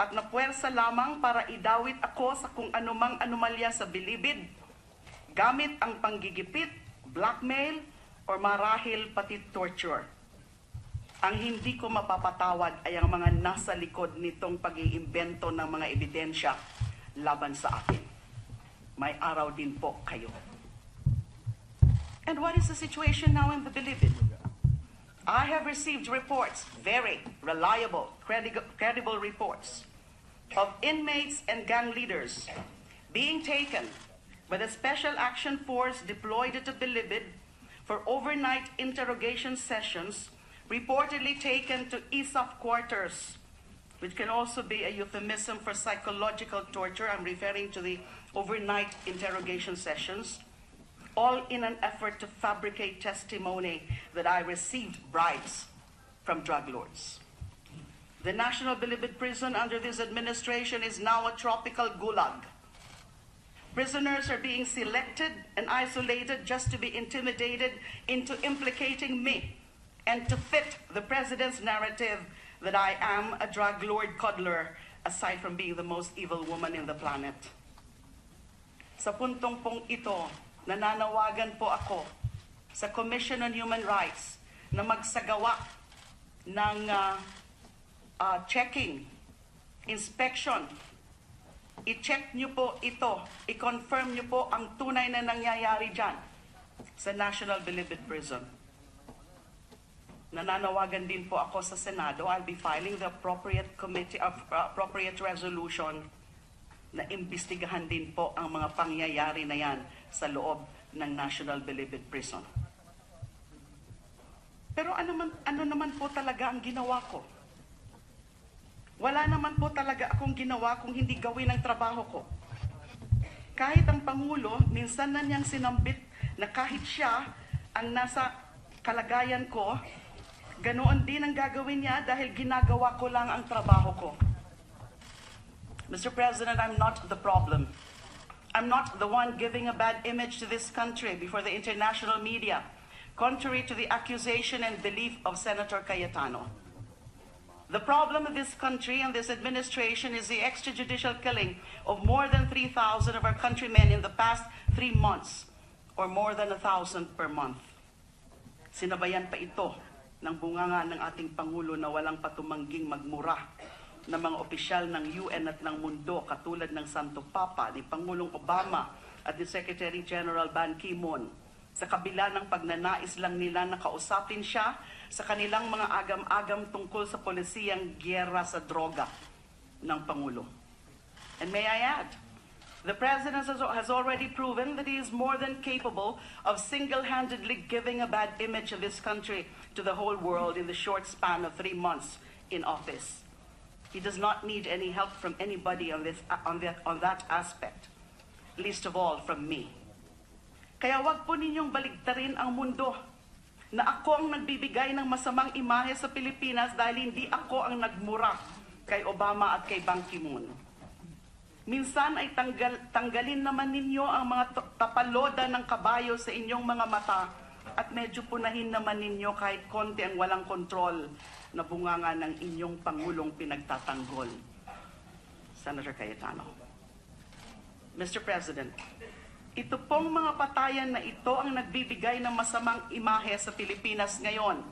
at napuwersa lamang para idawit ako sa kung anumang anomalya sa bilibid, gamit ang panggigipit, blackmail, or marahil pati torture. Ang hindi ko mapapatawad ay ang mga nasa likod nitong pag-iimbento ng mga ebidensya laban sa akin. May araw din po kayo. And what is the situation now in the bilibid? I have received reports, very reliable, credible reports, of inmates and gang leaders being taken by the Special Action Force deployed at the bilibid for overnight interrogation sessions, reportedly taken to ISAF quarters, which can also be a euphemism for psychological torture. I'm referring to the overnight interrogation sessions, all in an effort to fabricate testimony that I received bribes from drug lords. The National Bilibid Prison under this administration is now a tropical gulag. Prisoners are being selected and isolated just to be intimidated into implicating me and to fit the president's narrative that I am a drug lord coddler, aside from being the most evil woman in the planet. Sa puntong pong ito, nananawagan po ako sa Commission on Human Rights na magsagawa ng checking, inspection. I-check nyo po ito, i-confirm nyo po ang tunay na nangyayari dyan sa National Bilibid Prison. Nananawagan din po ako sa Senado. I'll be filing the appropriate appropriate resolution na imbestigahan din po ang mga pangyayari na yan sa loob ng National Bilibid Prison. Pero ano naman po talaga ang ginawa ko? Wala naman po talaga akong ginawa kung hindi gawin ang trabaho ko. Kahit ang Pangulo, minsan na niyang sinambit na kahit siya ang nasa kalagayan ko, ganoon din ang gagawin niya dahil ginagawa ko lang ang trabaho ko. Mr. President, I'm not the problem. I'm not the one giving a bad image to this country before the international media, contrary to the accusation and belief of Senator Cayetano. The problem of this country and this administration is the extrajudicial killing of more than 3,000 of our countrymen in the past 3 months, or more than 1,000 per month. Sinabayan pa ito ng bunganga ng ating Pangulo na walang patumangging magmura ng mga opisyal ng UN at ng mundo katulad ng Santo Papa, ni Pangulong Obama at ni Secretary General Ban Ki-moon, sa kabila ng pagnanais lang nila na kausapin siya sa kanilang mga agam-agam tungkol sa polisiyang gyera sa droga ng Pangulo. And may I add, the President has already proven that he is more than capable of single-handedly giving a bad image of this country to the whole world in the short span of 3 months in office. He does not need any help from anybody on that aspect, least of all from me. Kaya wag po ninyong baligtarin ang mundo na ako ang nagbibigay ng masamang imahe sa Pilipinas dahil hindi ako ang nagmura kay Obama at kay Ban Ki-moon. Minsan ay tanggalin naman ninyo ang mga tapaloda ng kabayo sa inyong mga mata at medyo punahin naman ninyo kahit konti ang walang kontrol na bunganga ng inyong Pangulong pinagtatanggol. Senator Cayetano. Mr. President, ito pong mga patayan na ito ang nagbibigay ng masamang imahe sa Pilipinas ngayon.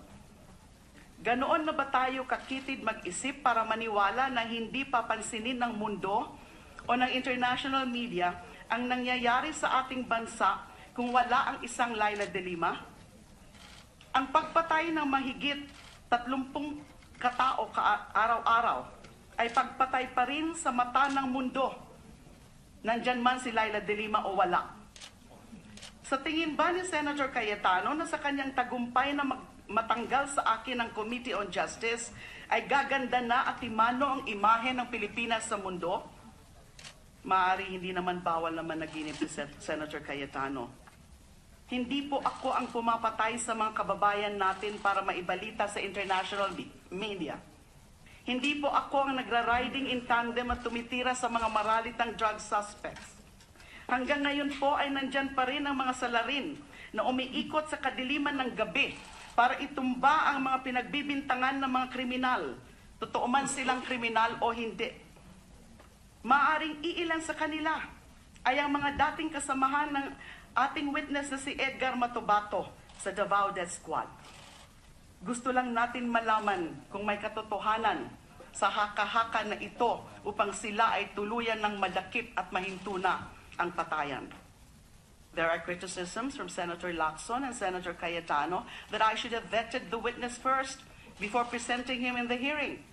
Ganoon na ba tayo kakitid mag-isip para maniwala na hindi papansinin ng mundo o ng international media ang nangyayari sa ating bansa kung wala ang isang Leila Delima? Ang pagpatay ng mahigit 30 katao araw-araw ay pagpatay pa rin sa mata ng mundo. Nandyan man si Leila Delima o wala. Sa tingin ba ni Senator Cayetano na sa kanyang tagumpay na matanggal sa akin ang Committee on Justice ay gaganda na at timano ang imahe ng Pilipinas sa mundo? Maaari hindi naman bawal na managinip si Senator Cayetano. Hindi po ako ang pumapatay sa mga kababayan natin para maibalita sa international media. Hindi po ako ang nagra-riding in tandem at tumitira sa mga maralitang drug suspects. Hanggang ngayon po ay nandyan pa rin ang mga salarin na umiikot sa kadiliman ng gabi para itumba ang mga pinagbibintangan ng mga kriminal. Totoo man silang kriminal o hindi. Maaring iilan sa kanila ay ang mga dating kasamahan ng ating witness na si Edgar Matubato sa Davao Death Squad. Gusto lang natin malaman kung may katotohanan sa haka-haka na ito upang sila ay tuluyan ng madakip at mahintuna ang patayan. There are criticisms from Senator Lacson and Senator Cayetano that I should have vetted the witness first before presenting him in the hearing.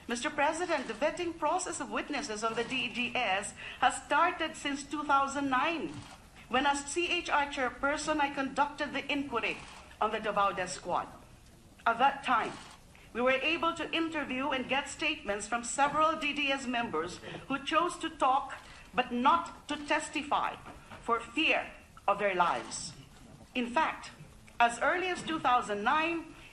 Mr. President, the vetting process of witnesses on the DDS has started since 2009, when as CHR chairperson, I conducted the inquiry on the Davao Death Squad. At that time, we were able to interview and get statements from several DDS members who chose to talk but not to testify for fear of their lives. In fact, as early as 2009,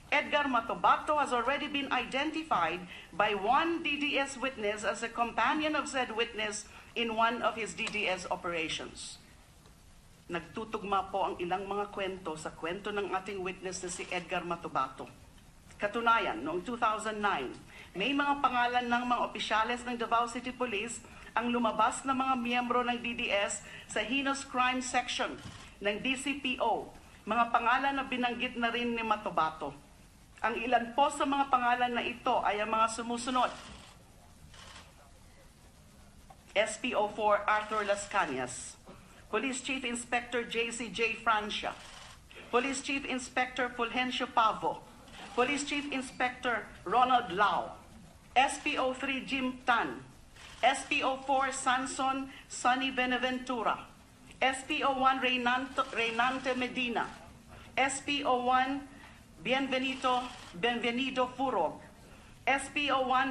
Edgar Matubato has already been identified by one DDS witness as a companion of said witness in one of his DDS operations. Nagtutugma po ang ilang mga kwento sa kwento ng ating witness na si Edgar Matubato. Katunayan, noong 2009, may mga pangalan ng mga opisyales ng Davao City Police ang lumabas na mga miyembro ng DDS sa Heinous Crime Section ng DCPO, mga pangalan na binanggit na rin ni Matubato. Ang ilan po sa mga pangalan na ito ay ang mga sumusunod. SPO4 Arthur Las Cañas, Police Chief Inspector JCJ Francia, Police Chief Inspector Fulgencio Pavo, Police Chief Inspector Ronald Lau, SPO3 Jim Tan, SPO4 Sanson Sonny Benaventura, SPO1 Reynante Medina, SPO1 Bienvenido Furog, SPO1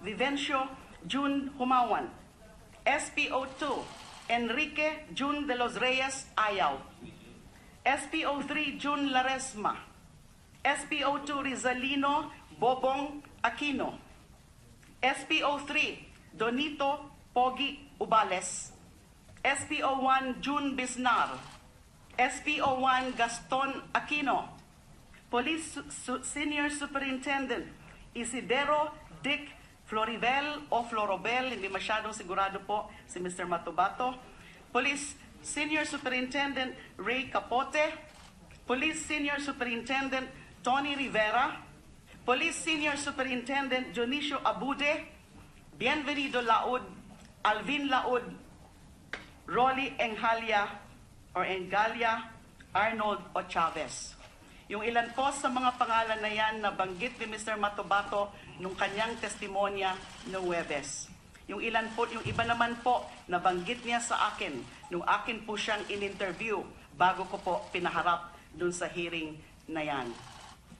Vivencio June Humawan, SPO2 Enrique June de los Reyes Ayaw, SPO3 June Laresma, SPO2 Rizalino Bobong Aquino, SPO3 Donito Pogi Ubales, SPO1 June Bisnar, SPO1 Gaston Aquino, Police Senior Superintendent Isidero Dick Floribel o Florobel, hindi masyadong sigurado po si Mr. Matubato, Police Senior Superintendent Ray Capote, Police Senior Superintendent Tony Rivera, Police Senior Superintendent Dionisio Abude, Bienvenido Laud, Alvin Laud, Rolly Engalia Arnold o Chavez. Yung ilan po sa mga pangalan na yan na banggit ni Mr. Matubato nung kanyang testimonya noong Huwebes. Yung iba naman po na banggit niya sa akin nung akin po siyang in-interview bago ko po pinaharap dun sa hearing na yan.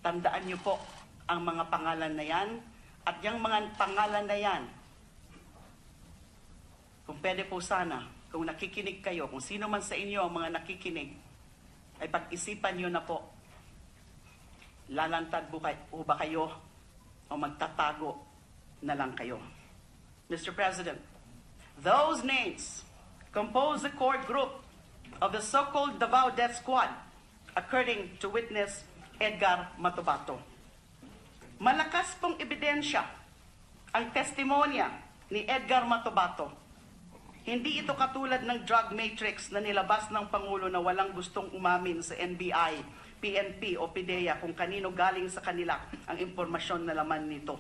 Tandaan niyo po ang mga pangalan na yan at yung mga pangalan na yan, kung pwede po sana, kung nakikinig kayo, kung sino man sa inyo ang mga nakikinig, ay pag-isipan niyo na po, lalantad po ba kayo o magtatago na lang kayo. Mr. President, those names compose the core group of the so-called Davao Death Squad, according to witness Edgar Matubato. Malakas pong ebidensya ang testimonya ni Edgar Matubato. Hindi ito katulad ng drug matrix na nilabas ng Pangulo na walang gustong umamin sa NBI, PNP o PIDEA kung kanino galing sa kanila ang impormasyon na laman nito.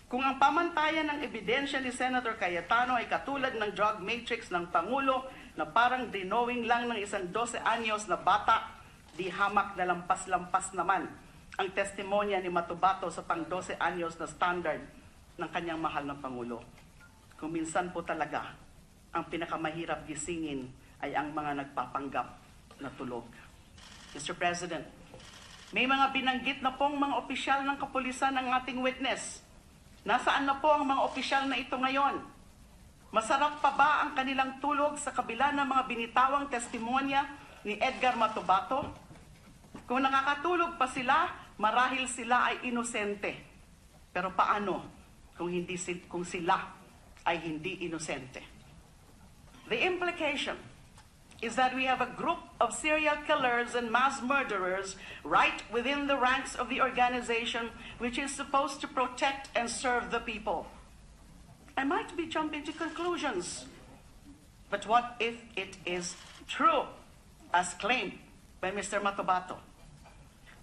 Kung ang pamantayan ng ebidensya ni Senator Cayetano ay katulad ng drug matrix ng Pangulo na parang drawing lang ng isang 12 anyos na bata, di hamak na lampas-lampas naman ang testimonya ni Matubato sa pang 12 anyos na standard ng kanyang mahal na Pangulo. Kung minsan po talaga, ang pinakamahirap gisingin ay ang mga nagpapanggap na tulog. Mr. President, may mga binanggit na pong mga opisyal ng kapulisan ng ating witness. Nasaan na po ang mga opisyal na ito ngayon? Masarap pa ba ang kanilang tulog sa kabila ng mga binitawang testimonya ni Edgar Matubato? Kung nakakatulog pa sila, marahil sila ay inosente. Pero paano kung sila ay hindi inosente? The implication is that we have a group of serial killers and mass murderers right within the ranks of the organization which is supposed to protect and serve the people. I might be jumping to conclusions. But what if it is true, as claimed by Mr. Matobato?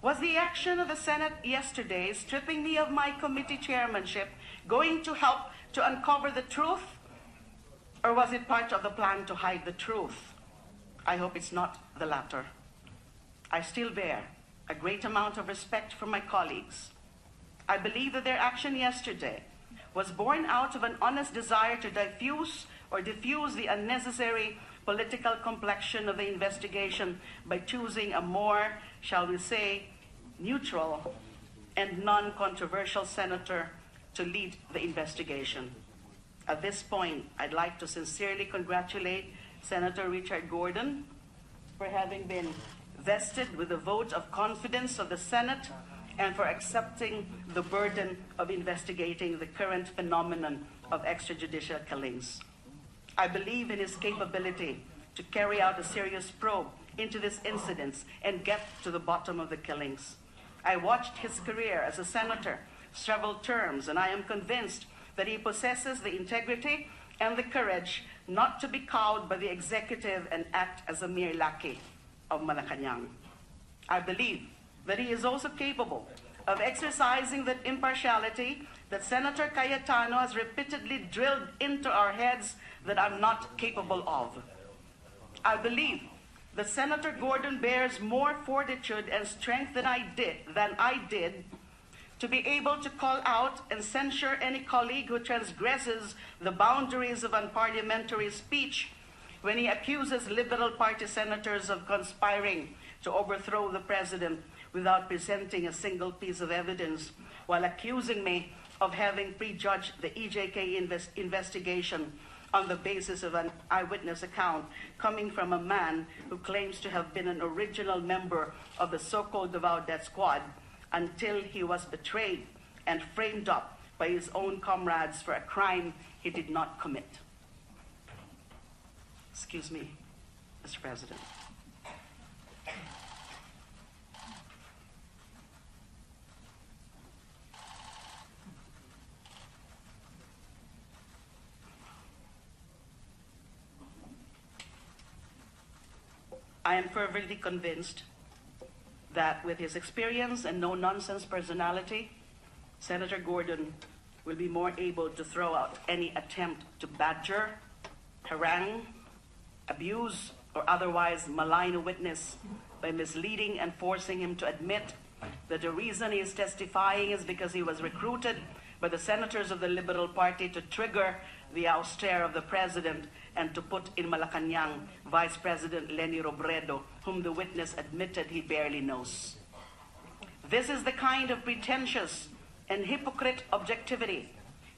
Was the action of the Senate yesterday, stripping me of my committee chairmanship, going to help to uncover the truth? Or was it part of the plan to hide the truth? I hope it's not the latter. I still bear a great amount of respect for my colleagues. I believe that their action yesterday was born out of an honest desire to diffuse the unnecessary political complexion of the investigation by choosing a more, shall we say, neutral and non-controversial senator to lead the investigation. At this point, I'd like to sincerely congratulate Senator Richard Gordon for having been vested with the vote of confidence of the Senate and for accepting the burden of investigating the current phenomenon of extrajudicial killings. I believe in his capability to carry out a serious probe into these incidents and get to the bottom of the killings. I watched his career as a senator several terms, and I am convinced that he possesses the integrity and the courage not to be cowed by the executive and act as a mere lackey of Malacanang. I believe that he is also capable of exercising that impartiality that Senator Cayetano has repeatedly drilled into our heads that I'm not capable of. I believe that Senator Gordon bears more fortitude and strength than I did to be able to call out and censure any colleague who transgresses the boundaries of unparliamentary speech when he accuses Liberal Party senators of conspiring to overthrow the president without presenting a single piece of evidence, while accusing me of having prejudged the EJK investigation on the basis of an eyewitness account coming from a man who claims to have been an original member of the so-called Davao Death Squad until he was betrayed and framed up by his own comrades for a crime he did not commit. Excuse me, Mr. President. I am fervently convinced that with his experience and no-nonsense personality, Senator Gordon will be more able to throw out any attempt to badger, harangue, abuse, or otherwise malign a witness by misleading and forcing him to admit that the reason he is testifying is because he was recruited by the senators of the Liberal Party to trigger the ouster of the president and to put in Malacanang Vice President Leni Robredo, whom the witness admitted he barely knows. This is the kind of pretentious and hypocrite objectivity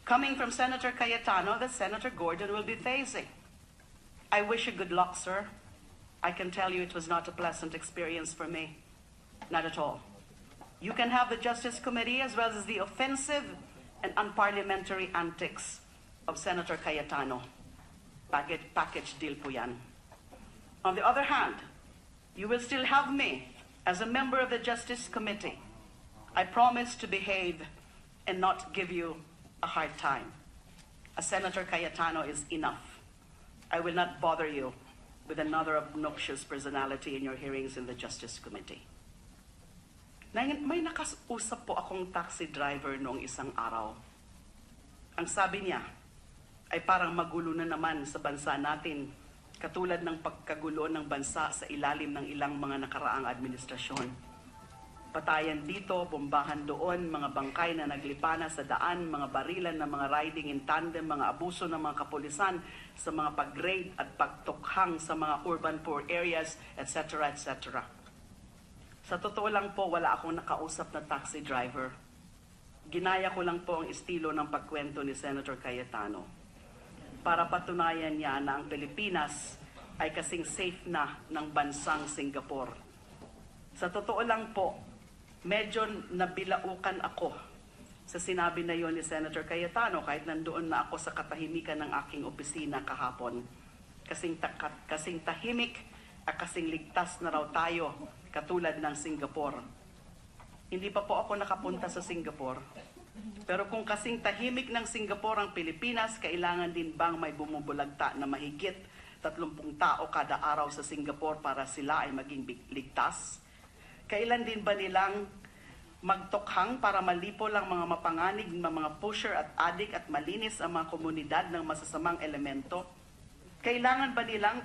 coming from Senator Cayetano that Senator Gordon will be facing. I wish you good luck, sir. I can tell you it was not a pleasant experience for me. Not at all. You can have the Justice Committee as well as the offensive and unparliamentary antics of Senator Cayetano. Package deal po yan. On the other hand, you will still have me as a member of the Justice Committee. I promise to behave and not give you a hard time. A Senator Cayetano is enough. I will not bother you with another obnoxious personality in your hearings in the Justice Committee. May nakausap po akong taxi driver noong isang araw. Ang sabi niya ay parang magulo na naman sa bansa natin, katulad ng pagkagulo ng bansa sa ilalim ng ilang mga nakaraang administrasyon. Patayan dito, bombahan doon, mga bangkay na naglipana sa daan, mga barilan ng mga riding in tandem, mga abuso ng mga kapulisan sa mga pag-raid at pagtukhang sa mga urban poor areas, etc. etc. Sa totoo lang po, wala akong nakausap na taxi driver. Ginaya ko lang po ang estilo ng pagkwento ni Senator Cayetano para patunayan niya na ang Pilipinas ay kasing safe na ng bansang Singapore. Sa totoo lang po, medyo nabilaukan ako sa sinabi na yon ni Senator Cayetano kahit nandoon na ako sa katahimikan ng aking opisina kahapon. Kasing tahimik at kasing ligtas na raw tayo katulad ng Singapore. Hindi pa po ako nakapunta sa Singapore, Pero kung kasing tahimik ng Singapore ang Pilipinas, kailangan din bang may bumubulagta na mahigit 30 tao kada araw sa Singapore para sila ay maging ligtas? Kailan din ba nilang magtokhang para malipo lang mga mapanganig ng mga pusher at addict at malinis ang mga komunidad ng masasamang elemento? Kailangan ba nilang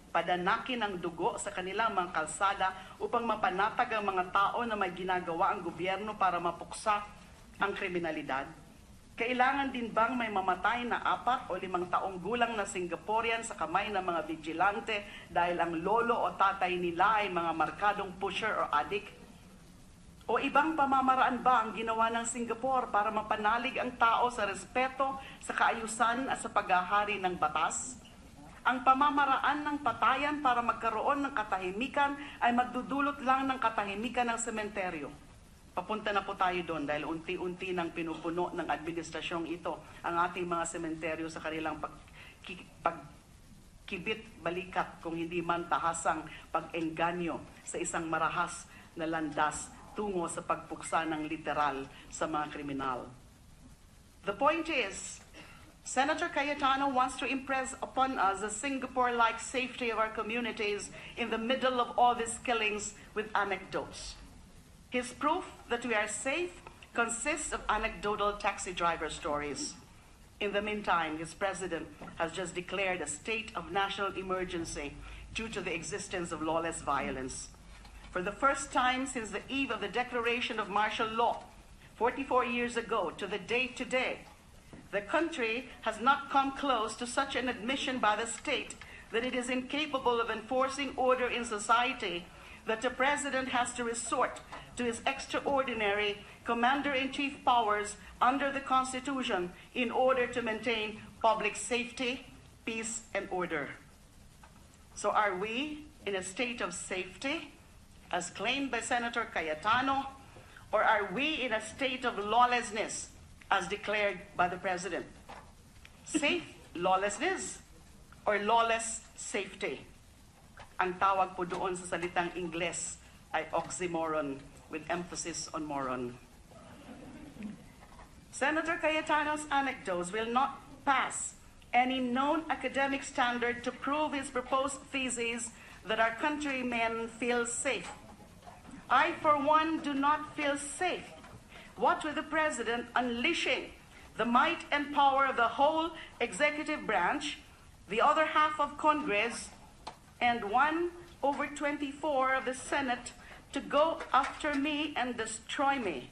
padanakin ang dugo sa kanilang mga kalsada upang mapanatag ang mga tao na may ginagawa ang gobyerno para mapuksa ang kriminalidad? Kailangan din bang may mamatay na 4 o 5 taong gulang na Singaporean sa kamay ng mga vigilante dahil ang lolo o tatay nila ay mga markadong pusher o addict? O ibang pamamaraan ba ang ginawa ng Singapore para mapanalig ang tao sa respeto, sa kaayusan at sa paghahari ng batas? Ang pamamaraan ng patayan para magkaroon ng katahimikan ay magdudulot lang ng katahimikan ng sementeryo. Papunta na po tayo doon dahil unti-unti nang pinupuno ng administrasyong ito ang ating mga sementeryo sa kanilang pagkibit balikat kung hindi man tahasang pag-engganyo sa isang marahas na landas tungo sa pagpuksa ng literal sa mga kriminal. The point is, Senator Cayetano wants to impress upon us the Singapore-like safety of our communities in the middle of all these killings with anecdotes. His proof that we are safe consists of anecdotal taxi driver stories. In the meantime, his president has just declared a state of national emergency due to the existence of lawless violence. For the first time since the eve of the declaration of martial law, 44 years ago to the day today, the country has not come close to such an admission by the state that it is incapable of enforcing order in society, that the president has to resort to his extraordinary commander-in-chief powers under the Constitution in order to maintain public safety, peace, and order. So are we in a state of safety, as claimed by Senator Cayetano, or are we in a state of lawlessness, as declared by the President? Safe lawlessness or lawless safety? Ang tawag po doon sa salitang Ingles ay oxymoron with emphasis on moron. Senator Cayetano's anecdotes will not pass any known academic standard to prove his proposed thesis that our countrymen feel safe. I, for one, do not feel safe. What with the president unleashing the might and power of the whole executive branch, the other half of Congress, and 1/24 of the Senate to go after me and destroy me,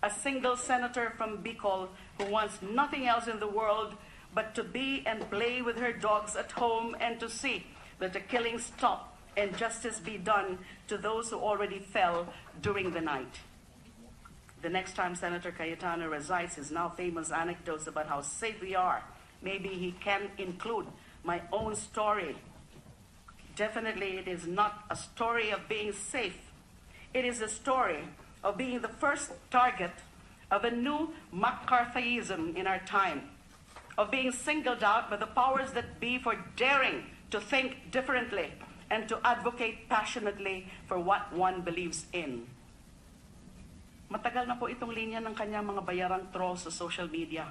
a single senator from Bicol who wants nothing else in the world but to be and play with her dogs at home and to see that the killings stop and justice be done to those who already fell during the night. The next time Senator Cayetano recites his now famous anecdotes about how safe we are, maybe he can include my own story. Definitely it is not a story of being safe. It is a story of being the first target of a new McCarthyism in our time, of being singled out by the powers that be for daring to think differently and to advocate passionately for what one believes in. Matagal na po itong linya ng kanyang mga bayarang trolls sa social media.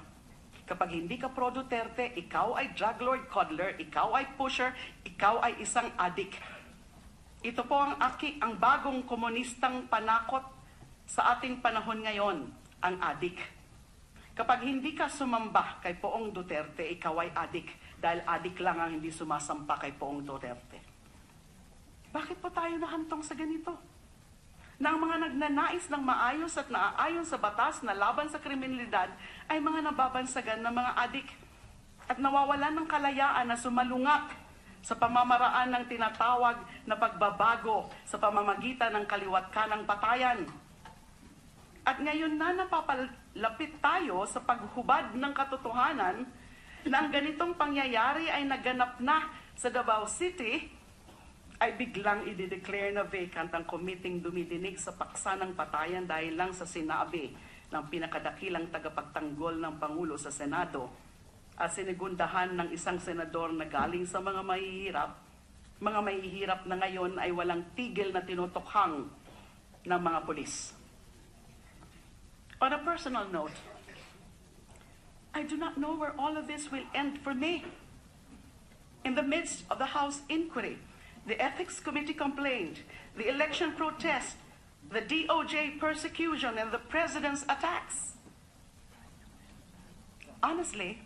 Kapag hindi ka pro Duterte, ikaw ay drug lord coddler, ikaw ay pusher, ikaw ay isang addict. Ito po ang bagong komunistang panakot sa ating panahon ngayon, ang addict. Kapag hindi ka sumamba kay Poong Duterte, ikaw ay addict, dahil addict lang ang hindi sumasampa kay Poong Duterte. Bakit po tayo nahantong sa ganito? Na ang mga nagnanais ng maayos at naaayon sa batas na laban sa kriminalidad ay mga nababansagan ng mga adik at nawawalan ng kalayaan na sumalungat sa pamamaraan ng tinatawag na pagbabago sa pamamagitan ng kaliwat kanang patayan. At ngayon na napapalapit tayo sa paghubad ng katotohanan na ang ganitong pangyayari ay naganap na sa Davao City, ay biglang i-declare na vacant ang committing dumidinig sa paksa ng patayan dahil lang sa sinabi ng pinakadakilang tagapagtanggol ng Pangulo sa Senado at sinigundahan ng isang senador na galing sa mga mahihirap na ngayon ay walang tigil na tinutukhang ng mga pulis. On a personal note, I do not know where all of this will end for me. In the midst of the House inquiry, the Ethics Committee complaint, the election protest, the DOJ persecution, and the President's attacks. Honestly,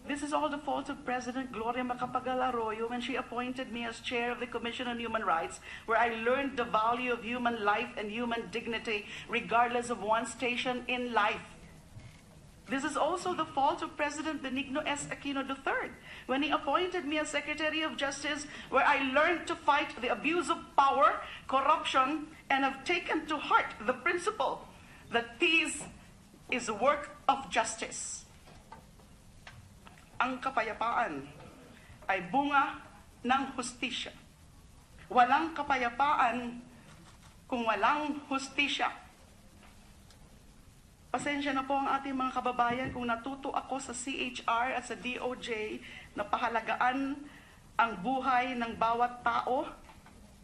this is all the fault of President Gloria Macapagal Arroyo when she appointed me as chair of the Commission on Human Rights, where I learned the value of human life and human dignity regardless of one's station in life. This is also the fault of President Benigno S. Aquino III, when he appointed me as Secretary of Justice, where I learned to fight the abuse of power, corruption, and have taken to heart the principle that peace is a work of justice. Ang kapayapaan ay bunga ng hustisya. Walang kapayapaan kung walang hustisya. Pasensya na po ang ating mga kababayan kung natuto ako sa CHR at sa DOJ na pahalagaan ang buhay ng bawat tao,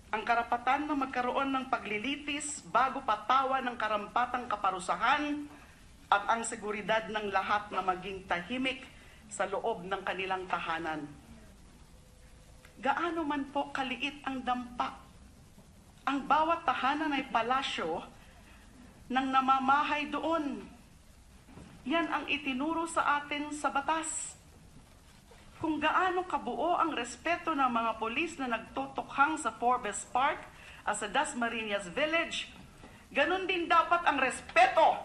ang karapatan na magkaroon ng paglilitis bago patawa ng karampatang kaparusahan, at ang seguridad ng lahat na maging tahimik sa loob ng kanilang tahanan. Gaano man po kaliit ang dampa, ang bawat tahanan ay palasyo ng namamahay doon. Yan ang itinuro sa atin sa batas. Kung gaano kabuo ang respeto ng mga polis na nagtutukhang sa Forbes Park at sa Dasmariñas Village, ganun din dapat ang respeto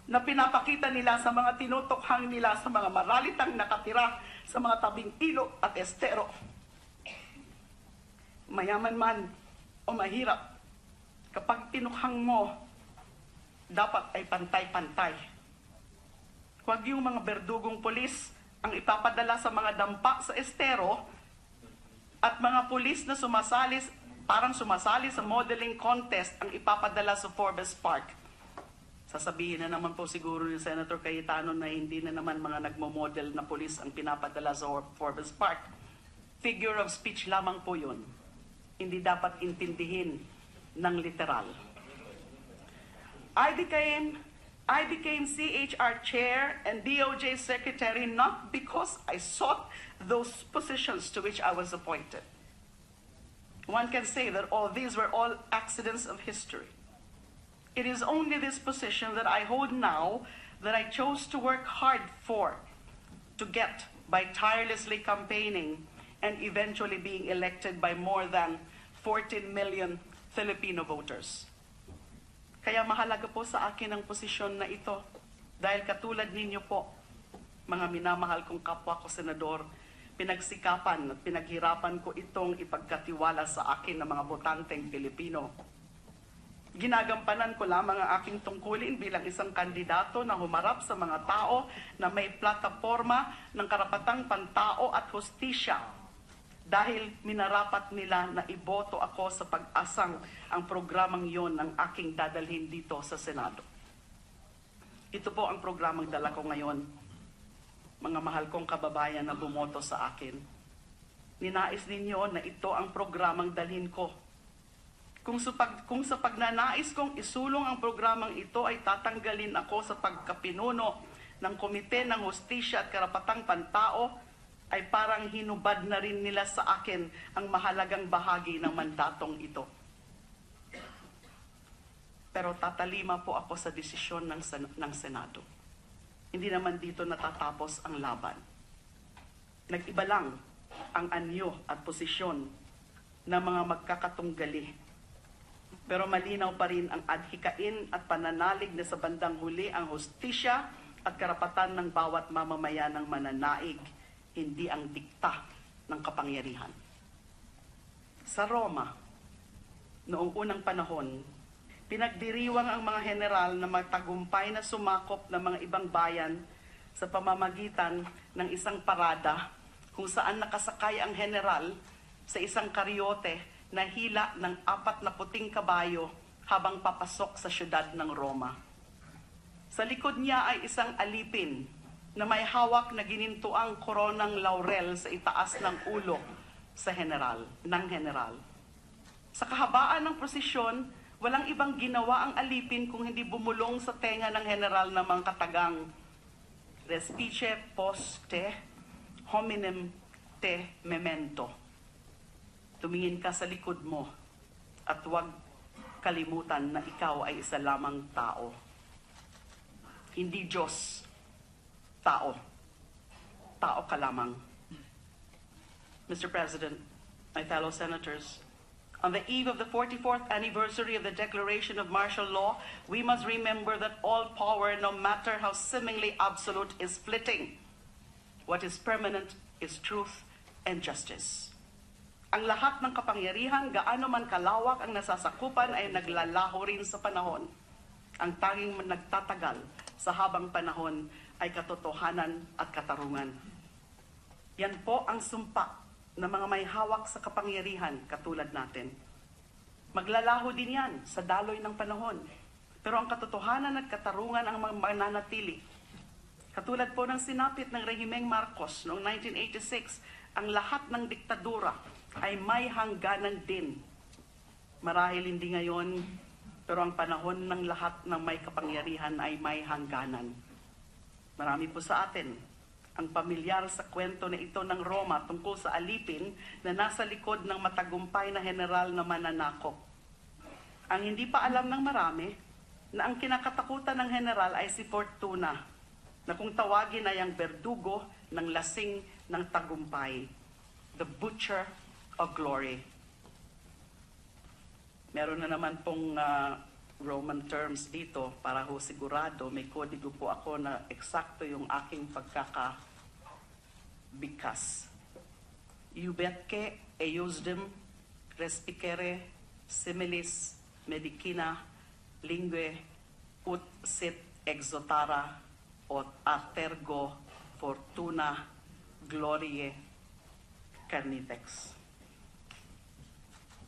na pinapakita nila sa mga tinutukhang nila sa mga maralitang nakatira sa mga tabing ilog at estero. Mayaman man o mahirap, kapag tinukhang mo, dapat ay pantay-pantay. Huwag yung mga berdugong polis ang ipapadala sa mga dampa sa estero at mga polis na parang sumasali sa modeling contest ang ipapadala sa Forbes Park. Sasabihin na naman po siguro ni Senator Cayetano na hindi na naman mga nagmo-model na polis ang pinapadala sa Forbes Park. Figure of speech lamang po yun. Hindi dapat intindihin ng literal. I became CHR chair and DOJ secretary not because I sought those positions to which I was appointed. One can say that all these were all accidents of history. It is only this position that I hold now that I chose to work hard for, to get by tirelessly campaigning and eventually being elected by more than 14 million Filipino voters. Kaya mahalaga po sa akin ang posisyon na ito dahil katulad ninyo po, mga minamahal kong kapwa ko senador, pinagsikapan at pinaghirapan ko itong ipagkatiwala sa akin ng mga botanteng Pilipino. Ginagampanan ko lamang ang aking tungkulin bilang isang kandidato na humarap sa mga tao na may plataporma ng karapatang pantao at hustisya dahil minarapat nila na iboto ako sa pag-asang ang programang yon ang aking dadalhin dito sa Senado. Ito po ang programang dala ko ngayon, mga mahal kong kababayan na bumoto sa akin. Ninais ninyo na ito ang programang dalhin ko. Kung sa pagnanais kong isulong ang programang ito ay tatanggalin ako sa pagkapinuno ng Komite ng Hustisya at Karapatang Pantao, ay parang hinubad na rin nila sa akin ang mahalagang bahagi ng mandatong ito. Pero tatalima po ako sa desisyon ng Senado. Hindi naman dito natatapos ang laban. Nag-iba lang ang anyo at posisyon ng mga magkakatunggali. Pero malinaw pa rin ang adhikain at pananalig na sa bandang huli ang hustisya at karapatan ng bawat mamamayan ng mananaig, hindi ang dikta ng kapangyarihan. Sa Roma, noong unang panahon, pinagdiriwang ang mga general na magtagumpay na sumakop ng mga ibang bayan sa pamamagitan ng isang parada kung saan nakasakay ang general sa isang karyote na hila ng 40 kabayo habang papasok sa syudad ng Roma. Sa likod niya ay isang alipin na may hawak na ginintuang koronang laurel sa itaas ng ulo ng general. Sa kahabaan ng prosesyon, walang ibang ginawa ang alipin kung hindi bumulong sa tenga ng general ng mga katagang, respice post te hominem te memento. Tumingin ka sa likod mo at huwag kalimutan na ikaw ay isa lamang tao. Hindi Diyos, tao. Tao ka lamang. Mr. President, my fellow senators, on the eve of the 44th anniversary of the declaration of martial law, we must remember that all power, no matter how seemingly absolute, is fleeting. What is permanent is truth and justice. Ang lahat ng kapangyarihan, gaano man kalawak ang nasasakupan, ay naglalaho rin sa panahon. Ang tanging nagtatagal sa habang panahon ay katotohanan at katarungan. Yan po ang sumpa ng mga may hawak sa kapangyarihan katulad natin. Maglalaho din yan sa daloy ng panahon. Pero ang katotohanan at katarungan ang mananatili. Katulad po ng sinapit ng Rehimeng Marcos noong 1986, ang lahat ng diktadura ay may hangganan din. Marahil hindi ngayon, pero ang panahon ng lahat ng may kapangyarihan ay may hangganan. Marami po sa atin ang pamilyar sa kwento na ito ng Roma tungkol sa alipin na nasa likod ng matagumpay na general na mananakop. Ang hindi pa alam ng marami na ang kinakatakutan ng general ay si Fortuna, na kung tawagin ay ang berdugo ng lasing ng tagumpay, the butcher of glory. Meron na naman pong Roman terms dito para ho sigurado. May kodigo po ako na eksakto yung aking pagkakabigkas. Iubetke eusdem respicere similis medicina lingue ut sit exotara ot atergo fortuna glorie carnitex.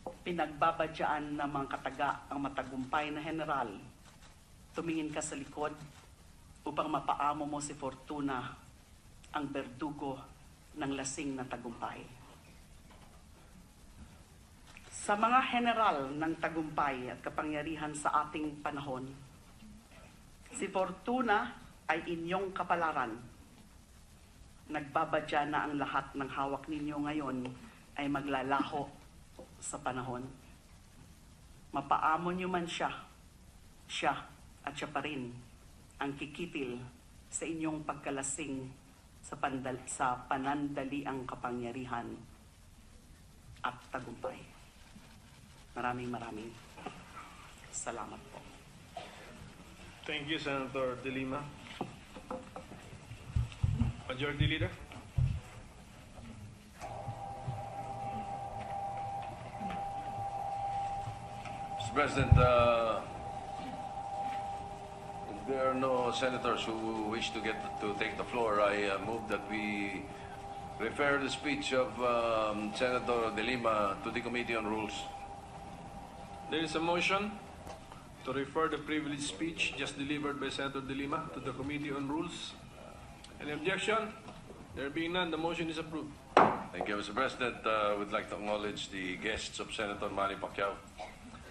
Pinagbabadyaan ng mga kataga ang matagumpay na general. Tumingin ka sa likod upang mapaamo mo si Fortuna, ang berdugo ng lasing na tagumpay. Sa mga general ng tagumpay at kapangyarihan sa ating panahon, si Fortuna ay inyong kapalaran. Nagbabadya na ang lahat ng hawak ninyo ngayon ay maglalaho sa panahon. Mapaamo nyo man siya at siya pa rin ang kikitil sa inyong pagkalasing sa panandaliang kapangyarihan at tagumpay. Maraming salamat po. Thank you, Senator Delima. Majority Leader. Mr. President, if there are no senators who wish to take the floor, I move that we refer the speech of Senator Delima to the Committee on Rules. There is a motion to refer the privileged speech just delivered by Senator Delima to the Committee on Rules. Any objection? There being none, the motion is approved. Thank you, Mr. President. We'd like to acknowledge the guests of Senator Manny Pacquiao,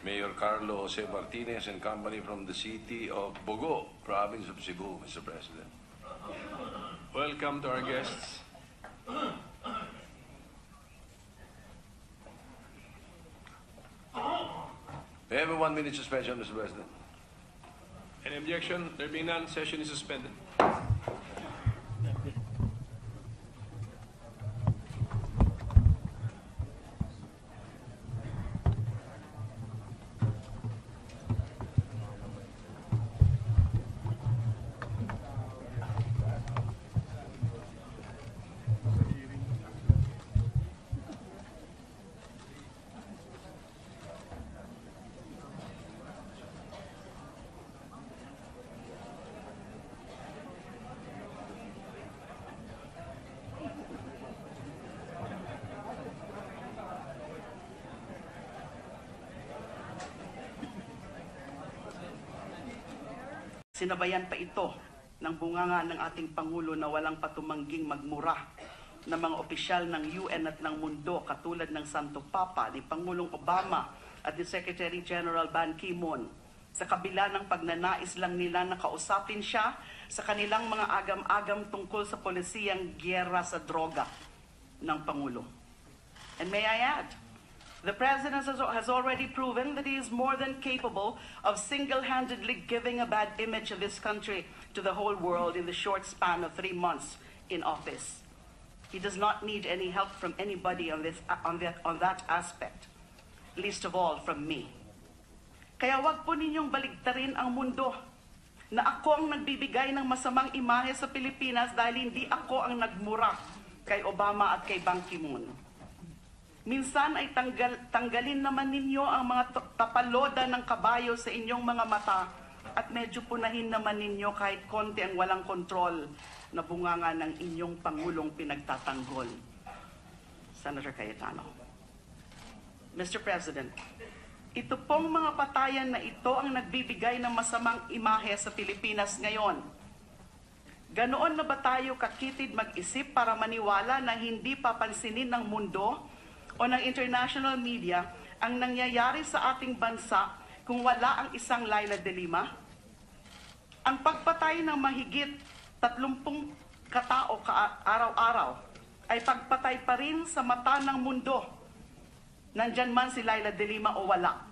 Mayor Carlo Jose Martinez and company from the city of Bogo, province of Cebu, Mr. President. Welcome to our guests. We have a 1-minute suspension, Mr. President. Any objection? There being none, session is suspended. Sinabayan pa ito ng bunganga ng ating Pangulo na walang patumangging magmura ng mga opisyal ng UN at ng mundo katulad ng Santo Papa, ni Pangulong Obama at ni Secretary General Ban Ki-moon. Sa kabila ng pagnanais lang nila na kausapin siya sa kanilang mga agam-agam tungkol sa polisiyang giyera sa droga ng Pangulo. And may I add, the President has already proven that he is more than capable of single-handedly giving a bad image of this country to the whole world in the short span of 3 months in office. He does not need any help from anybody on that aspect, least of all from me. Kaya wag po ninyong baligtarin ang mundo na ako ang nagbibigay ng masamang imahe sa Pilipinas dahil hindi ako ang nagmura kay Obama at kay Ban Ki-moon. Minsan ay tanggalin naman ninyo ang mga tapaloda ng kabayo sa inyong mga mata at medyo punahin naman ninyo kahit konti ang walang kontrol na bunganga ng inyong Pangulong pinagtatanggol. Senator Cayetano. Mr. President, ito pong mga patayan na ito ang nagbibigay ng masamang imahe sa Pilipinas ngayon. Ganoon na ba tayo kakitid mag-isip para maniwala na hindi papansinin ng mundo o ng international media ang nangyayari sa ating bansa kung wala ang isang Leila Delima? Ang pagpatay ng mahigit 30 katao araw-araw ay pagpatay pa rin sa mata ng mundo. Nandyan man si Leila Delima o wala.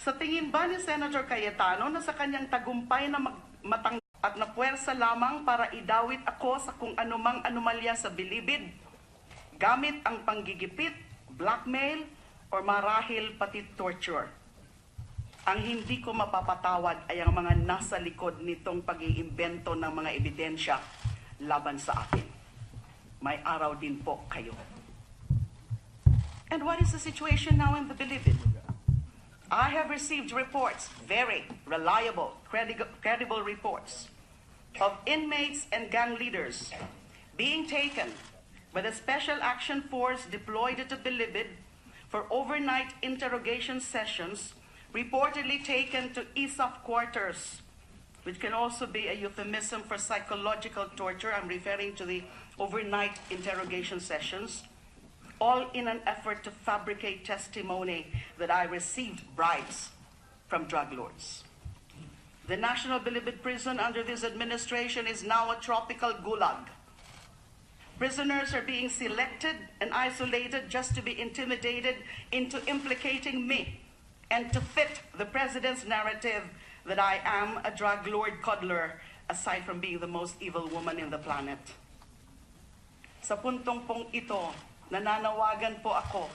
Sa tingin ba ni Senator Cayetano na sa kanyang tagumpay na matang at napuwersa lamang para idawit ako sa kung anumang anomalya sa bilibid, gamit ang panggigipit, blackmail, or marahil pati torture? Ang hindi ko mapapatawad ay ang mga nasa likod nitong pag-iimbento ng mga ebidensya laban sa akin. May araw din po kayo. And what is the situation now in the bilibid? I have received reports, very reliable, credible reports, of inmates and gang leaders being taken by the Special Action Force deployed to Bilibid for overnight interrogation sessions, reportedly taken to ISAF quarters, which can also be a euphemism for psychological torture. I'm referring to the overnight interrogation sessions, all in an effort to fabricate testimony that I received bribes from drug lords. The National Bilibid prison under this administration is now a tropical gulag. Prisoners are being selected and isolated just to be intimidated into implicating me and to fit the president's narrative that I am a drug lord coddler, aside from being the most evil woman in the planet. Sa puntong pong ito, nananawagan po ako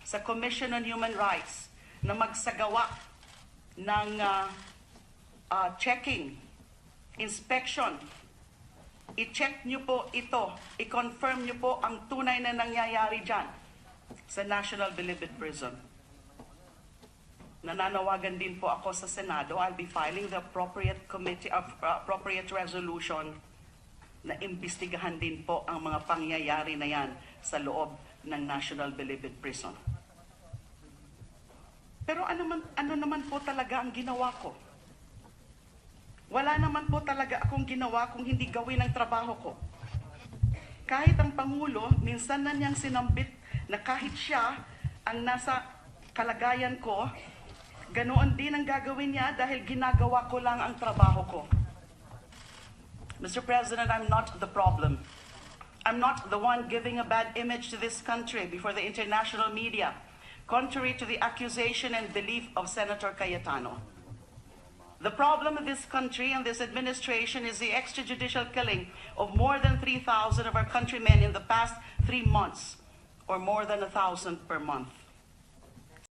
sa Commission on Human Rights na magsagawa ng checking, inspection. I-check nyo po ito, i-confirm nyo po ang tunay na nangyayari dyan sa National Bilibid Prison. Nananawagan din po ako sa Senado. I'll be filing the appropriate resolution na imbestigahan din po ang mga pangyayari na yan sa loob ng National Bilibid Prison. Pero ano naman po talaga ang ginawa ko? Wala naman po talaga akong ginawa kung hindi gawin ang trabaho ko. Kahit ang Pangulo, minsan na niyang sinambit na kahit siya ang nasa kalagayan ko, ganoon din ang gagawin niya dahil ginagawa ko lang ang trabaho ko. Mr. President, I'm not the problem. I'm not the one giving a bad image to this country before the international media, contrary to the accusation and belief of Senator Cayetano. The problem of this country and this administration is the extrajudicial killing of more than 3,000 of our countrymen in the past 3 months, or more than 1,000 per month.